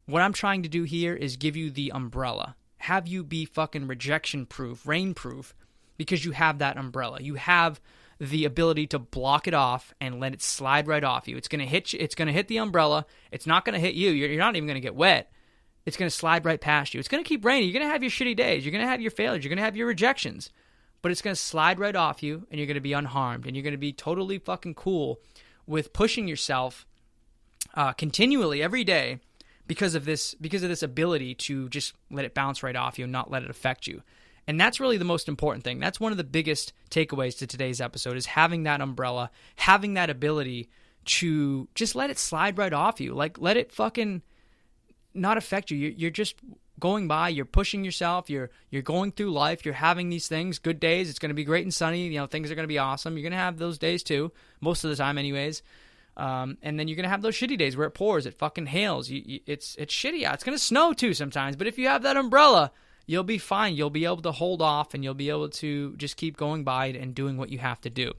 what I'm trying to do here is give you the umbrella. Have you be fucking rejection proof, rain proof, because you have that umbrella. You have the ability to block it off and let it slide right off you. It's going to hit you, it's going to hit the umbrella. It's not going to hit you. You're not even going to get wet. It's going to slide right past you. It's going to keep raining. You're going to have your shitty days. You're going to have your failures. You're going to have your rejections. But it's going to slide right off you, and you're going to be unharmed. And you're going to be totally fucking cool with pushing yourself continually every day because of this ability to just let it bounce right off you and not let it affect you. And that's really the most important thing. That's one of the biggest takeaways to today's episode, is having that umbrella, having that ability to just let it slide right off you. Like, let it fucking not affect you. You're just going by, you're pushing yourself, you're going through life, you're having these things, good days, it's going to be great and sunny, things are going to be awesome. You're going to have those days too, most of the time anyways. And then you're going to have those shitty days where it pours, it fucking hails. It's shitty out. It's going to snow too sometimes, but if you have that umbrella, you'll be fine. You'll be able to hold off, and you'll be able to just keep going by and doing what you have to do.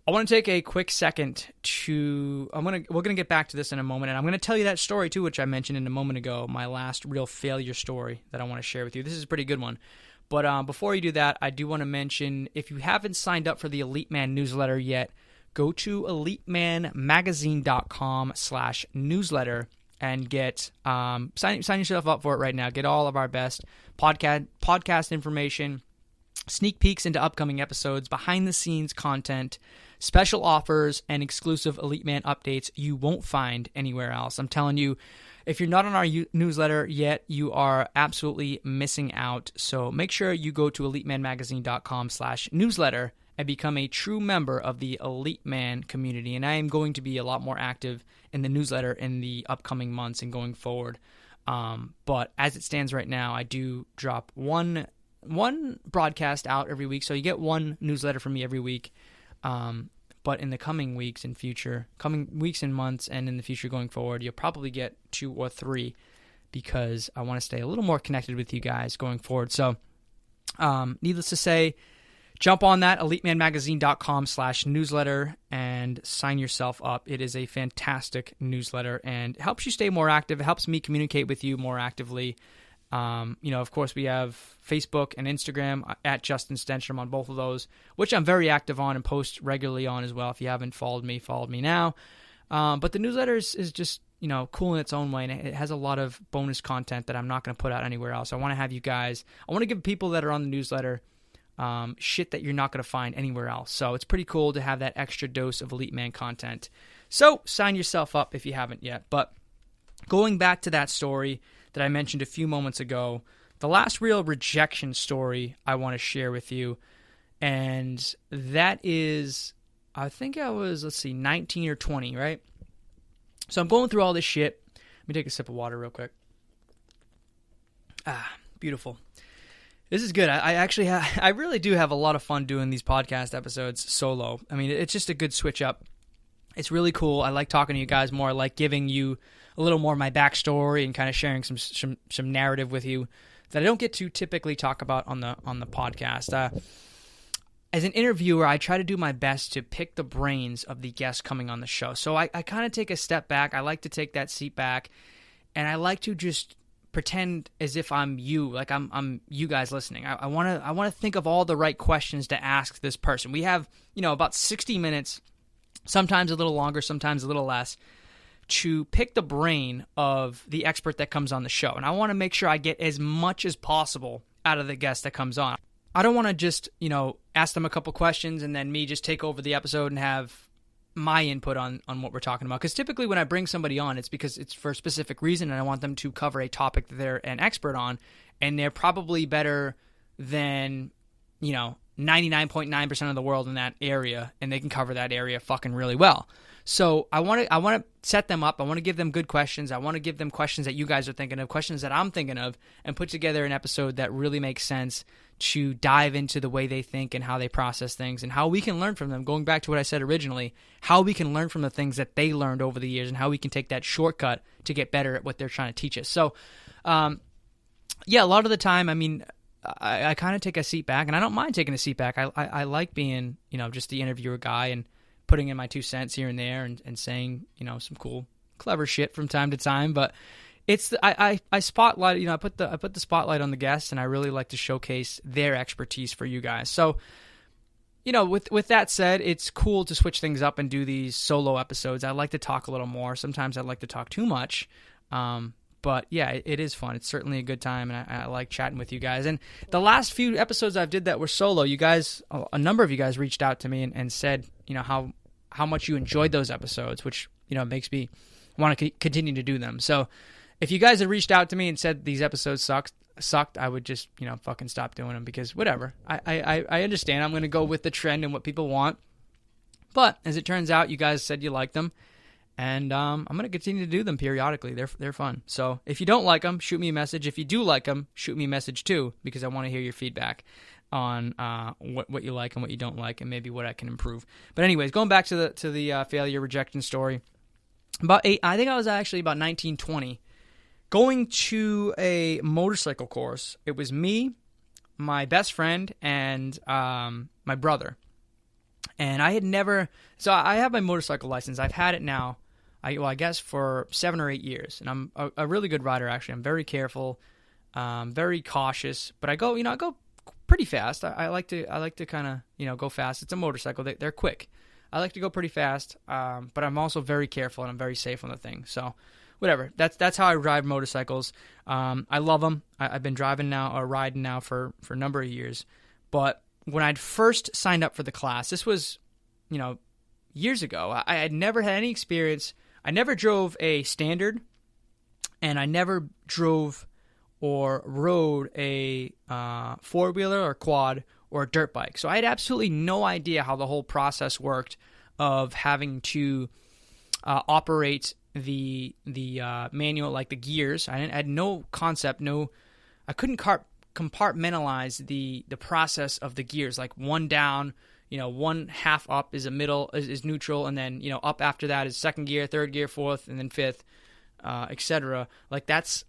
I want to take a quick second we're going to get back to this in a moment, and I'm going to tell you that story too, which I mentioned in a moment ago, my last real failure story that I want to share with you. This is a pretty good one. But before you do that, I do want to mention, if you haven't signed up for the Elite Man newsletter yet, go to elitemanmagazine.com/newsletter and get sign yourself up for it right now. Get all of our best podcast information, sneak peeks into upcoming episodes, behind-the-scenes content, special offers, and exclusive Elite Man updates you won't find anywhere else. I'm telling you, if you're not on our newsletter yet, you are absolutely missing out. So make sure you go to elitemanmagazine.com/newsletter and become a true member of the Elite Man community. And I am going to be a lot more active in the newsletter in the upcoming months and going forward. But as it stands right now, I do drop one broadcast out every week, so you get one newsletter from me every week. But in the coming weeks and months, and in the future going forward, you'll probably get 2 or 3, because I want to stay a little more connected with you guys going forward. So, needless to say, jump on that, elitemanmagazine.com/newsletter, and sign yourself up. It is a fantastic newsletter, and it helps you stay more active. It helps me communicate with you more actively. Of course, we have Facebook and Instagram at Justin Stenstrom on both of those, which I'm very active on and post regularly on as well. If you haven't followed me now. But the newsletter is just, cool in its own way, and it has a lot of bonus content that I'm not going to put out anywhere else. I want to have you guys, I want to give people that are on the newsletter shit that you're not going to find anywhere else. So it's pretty cool to have that extra dose of Elite Man content. So sign yourself up if you haven't yet. But going back to that story that I mentioned a few moments ago, the last real rejection story I want to share with you, and that is, I think I was, 19 or 20, right? So I'm going through all this shit. Let me take a sip of water real quick. Beautiful. This is good. I really do have a lot of fun doing these podcast episodes solo. I mean, it's just a good switch up. It's really cool. I like talking to you guys more. I like giving you a little more of my backstory and kind of sharing some narrative with you that I don't get to typically talk about on the podcast. As an interviewer, I try to do my best to pick the brains of the guests coming on the show. So I kind of take a step back. I like to take that seat back, and I like to just pretend as if I'm you, like I'm you guys listening. I want to think of all the right questions to ask this person. We have, about 60 minutes, sometimes a little longer, sometimes a little less, to pick the brain of the expert that comes on the show. And I want to make sure I get as much as possible out of the guest that comes on. I don't want to just, ask them a couple questions and then me just take over the episode and have my input on what we're talking about. Because typically when I bring somebody on, it's because it's for a specific reason, and I want them to cover a topic that they're an expert on, and they're probably better than, 99.9% of the world in that area, and they can cover that area fucking really well. So I want to set them up. I want to give them good questions. I want to give them questions that you guys are thinking of, questions that I'm thinking of, and put together an episode that really makes sense to dive into the way they think and how they process things and how we can learn from them. Going back to what I said originally, how we can learn from the things that they learned over the years and how we can take that shortcut to get better at what they're trying to teach us. So, a lot of the time, I kind of take a seat back, and I don't mind taking a seat back. I like being, just the interviewer guy and putting in my 2 cents here and there and saying, some cool clever shit from time to time, but I spotlight, I put the spotlight on the guests, and I really like to showcase their expertise for you guys. So, with that said, it's cool to switch things up and do these solo episodes. I like to talk a little more. Sometimes I like to talk too much. But yeah, it is fun. It's certainly a good time, and I like chatting with you guys. And the last few episodes I've did that were solo, you guys, a number of you guys reached out to me and said, how much you enjoyed those episodes, which, makes me want to continue to do them. So if you guys had reached out to me and said these episodes sucked, I would just, fucking stop doing them, because whatever. I understand. I'm going to go with the trend and what people want. But as it turns out, you guys said you liked them. And I'm going to continue to do them periodically. They're fun. So if you don't like them, shoot me a message. If you do like them, shoot me a message too, because I want to hear your feedback on what you like and what you don't like, and maybe what I can improve. But anyways, going back to the failure rejection story. I think I was actually about 19, 20, going to a motorcycle course. It was me, my best friend, and my brother. And I had never... So I have my motorcycle license. I've had it now, I guess, for 7 or 8 years. And I'm a really good rider, actually. I'm very careful, very cautious. But I go pretty fast. I like to kind of, go fast. It's a motorcycle. They're quick. I like to go pretty fast, but I'm also very careful, and I'm very safe on the thing. So whatever. That's how I ride motorcycles. I love them. I've been riding now for a number of years. But when I'd first signed up for the class, this was, years ago. I had never had any experience. I never drove a standard, and I never drove or rode a four-wheeler or quad or a dirt bike. So I had absolutely no idea how the whole process worked of having to operate the manual, like the gears. I had no concept, I couldn't compartmentalize the process of the gears, like one down, one half up is a middle, is neutral, and then, up after that is second gear, third gear, fourth, and then fifth, etc. Like that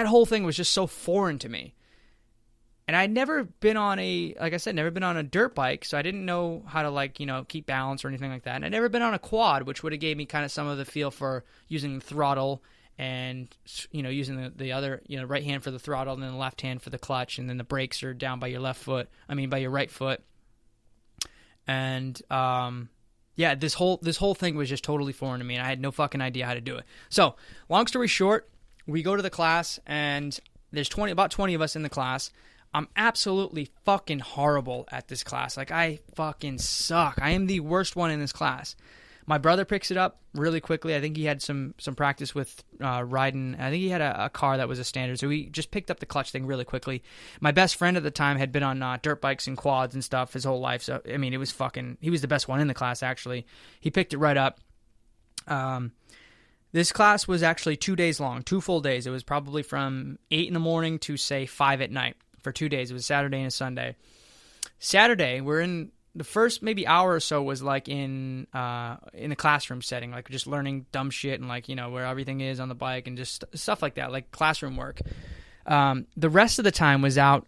whole thing was just so foreign to me. And I'd never been on never been on a dirt bike, so I didn't know how to keep balance or anything like that. And I'd never been on a quad, which would have gave me kind of some of the feel for using the throttle and, using the other, right hand for the throttle and then the left hand for the clutch, and then the brakes are down by your by your right foot. And, this whole thing was just totally foreign to me, and I had no fucking idea how to do it. So, long story short, we go to the class, and there's about 20 of us in the class. I'm absolutely fucking horrible at this class. I fucking suck. I am the worst one in this class. My brother picks it up really quickly. I think he had some practice with riding. I think he had a car that was a standard, so he just picked up the clutch thing really quickly. My best friend at the time had been on dirt bikes and quads and stuff his whole life, so, it was he was the best one in the class, actually. He picked it right up. This class was actually 2 days long, 2 full days. It was probably from 8 in the morning to, say, 5 at night for 2 days. It was Saturday and a Sunday. Saturday, we're in... The first maybe hour or so was in a classroom setting, just learning dumb shit and where everything is on the bike and just stuff like that, like classroom work. The rest of the time was out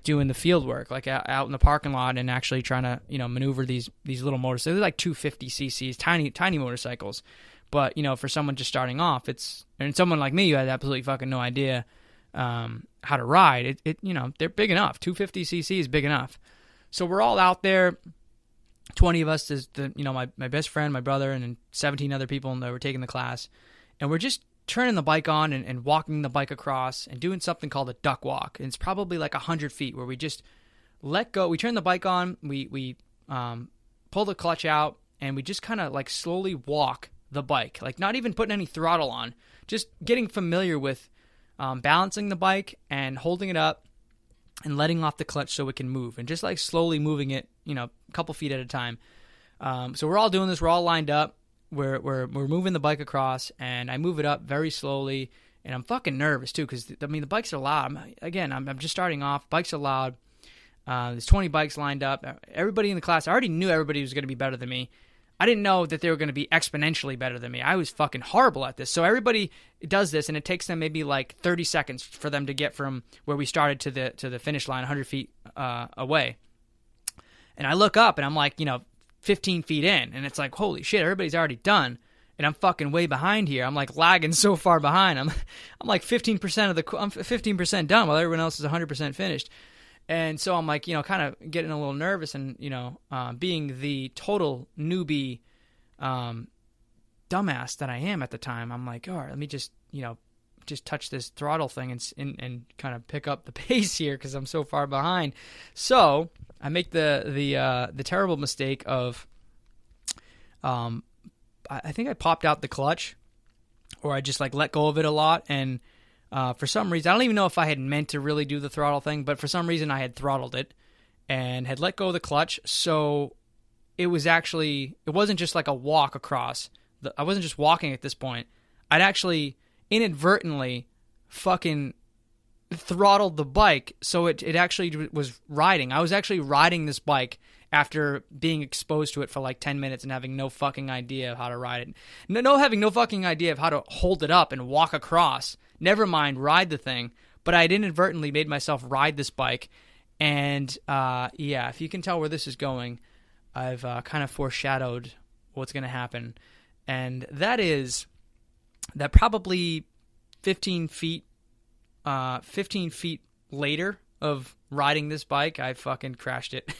doing the field work, out in the parking lot and actually trying to maneuver these little motorcycles. They're like 250 cc's, tiny motorcycles. But for someone just starting off, and someone like me who had absolutely fucking no idea how to ride, they're big enough. 250 cc is big enough. So we're all out there, 20 of us, is my best friend, my brother, and then 17 other people that were taking the class. And we're just turning the bike on and walking the bike across and doing something called a duck walk. And it's probably 100 feet where we just let go. We turn the bike on, we pull the clutch out, and we just kind of slowly walk the bike. Not even putting any throttle on, just getting familiar with balancing the bike and holding it up and letting off the clutch so it can move, and just slowly moving it, a couple feet at a time. So we're all doing this. We're all lined up. We're moving the bike across, and I move it up very slowly, and I'm fucking nervous too, because the bikes are loud. I'm just starting off. Bikes are loud. There's 20 bikes lined up. Everybody in the class, I already knew everybody was going to be better than me. I didn't know that they were going to be exponentially better than me. I was fucking horrible at this. So everybody does this, and it takes them maybe 30 seconds for them to get from where we started to the finish line, 100 feet away. And I look up, and I'm 15 feet in, and it's holy shit, everybody's already done. and I'm fucking way behind here. I'm like lagging so far behind. I'm like 15% I'm 15% done while everyone else is 100% finished. And so I'm like, kind of getting a little nervous, and being the total newbie dumbass that I am at the time, I'm like, all right, let me just touch this throttle thing and kind of pick up the pace here because I'm so far behind. So I make the terrible mistake of I think I popped out the clutch, or I just like let go of it a lot, and for some reason, I don't even know if I had meant to really do the throttle thing, but for some reason I had throttled it and had let go of the clutch. So it wasn't just like a walk across. I wasn't just walking at this point. I'd actually inadvertently fucking throttled the bike, so it actually was riding. I was actually riding this bike after being exposed to it for like 10 minutes and having no fucking idea of how to ride it. Having no fucking idea of how to hold it up and walk across. Never mind ride the thing. But I inadvertently made myself ride this bike. And if you can tell where this is going, I've kind of foreshadowed what's going to happen. And that is that probably 15 feet later of riding this bike, I fucking crashed it.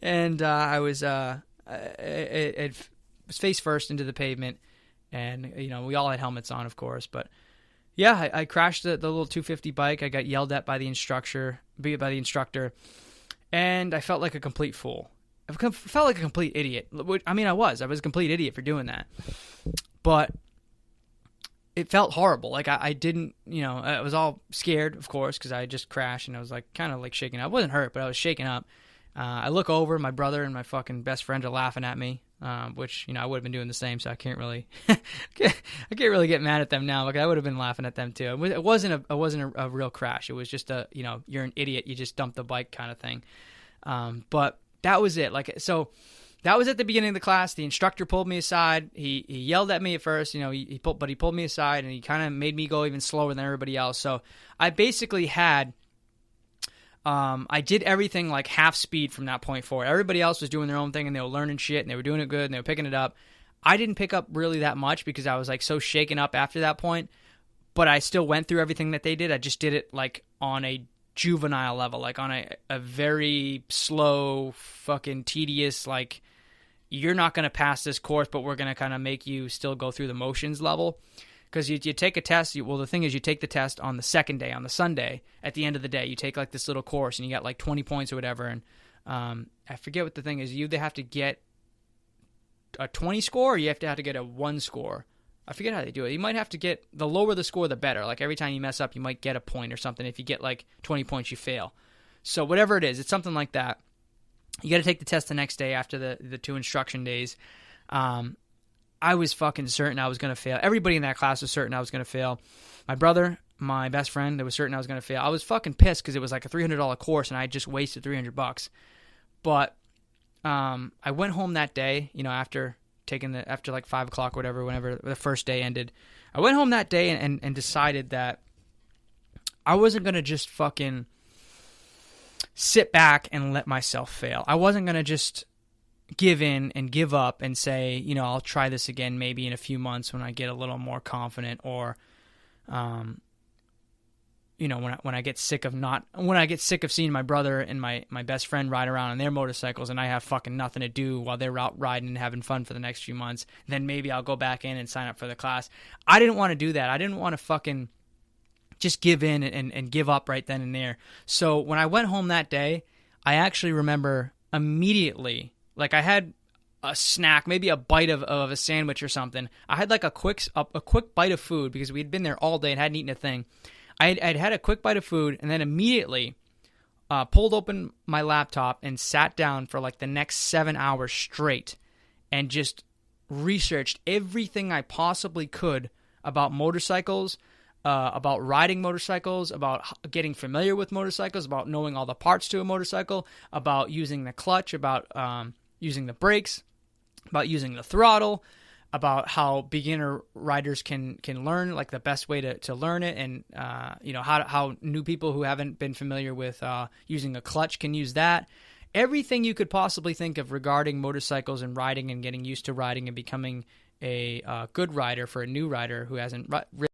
And I was it was face first into the pavement, and we all had helmets on, of course, but yeah, I crashed the little 250 bike. I got yelled at by the instructor, and I felt like a complete fool. I felt like a complete idiot. I mean, I was a complete idiot for doing that, but it felt horrible. Like I didn't, I was all scared, of course, because I just crashed, and I was like kind of like shaking up. I wasn't hurt, but I was shaking up. I look over, my brother and my fucking best friend are laughing at me, which I would have been doing the same, so I can't really, I can't really get mad at them now. Like I would have been laughing at them too. It wasn't a real crash. It was just you're an idiot. You just dumped the bike kind of thing. But that was it. Like so. That was at the beginning of the class. The instructor pulled me aside. He yelled at me at first, he pulled me aside, and he kind of made me go even slower than everybody else. So I basically I did everything like half speed from that point forward. Everybody else was doing their own thing, and they were learning shit, and they were doing it good, and they were picking it up. I didn't pick up really that much because I was like so shaken up after that point, but I still went through everything that they did. I just did it like on a juvenile level, like on a very slow, fucking tedious, like, you're not going to pass this course, but we're going to kind of make you still go through the motions level. Because you take a test. The thing is, you take the test on the second day, on the Sunday. At the end of the day, you take like this little course, and you got like 20 points or whatever. And I forget what the thing is. You either have to get a 20 score, or you have to get a 1 score. I forget how they do it. You might have to get, the lower the score, the better. Like every time you mess up, you might get a point or something. If you get like 20 points, you fail. So whatever it is, it's something like that. You got to take the test the next day after the 2 instruction days. I was fucking certain I was going to fail. Everybody in that class was certain I was going to fail. My brother, my best friend, they were certain I was going to fail. I was fucking pissed because it was like a $300 course, and I just wasted $300. But I went home that day, after like 5 o'clock or whatever, whenever the first day ended. I went home that day and decided that I wasn't going to just fucking sit back and let myself fail. I wasn't going to just give in and give up and say, I'll try this again maybe in a few months when I get a little more confident, or when I get sick of seeing my brother and my best friend ride around on their motorcycles, and I have fucking nothing to do while they're out riding and having fun for the next few months, then maybe I'll go back in and sign up for the class. I didn't want to do that. I didn't want to fucking just give in and give up right then and there. So when I went home that day, I actually remember immediately, like I had a snack, maybe a bite of a sandwich or something. I had like a quick bite of food because we had been there all day and hadn't eaten a thing. I'd had a quick bite of food, and then immediately pulled open my laptop and sat down for like the next 7 hours straight and just researched everything I possibly could about motorcycles, about riding motorcycles, about getting familiar with motorcycles, about knowing all the parts to a motorcycle, about using the clutch, about using the brakes, about using the throttle, about how beginner riders can learn, like the best way to learn it, and how new people who haven't been familiar with using a clutch can use that. Everything you could possibly think of regarding motorcycles and riding and getting used to riding and becoming a good rider for a new rider who hasn't ridden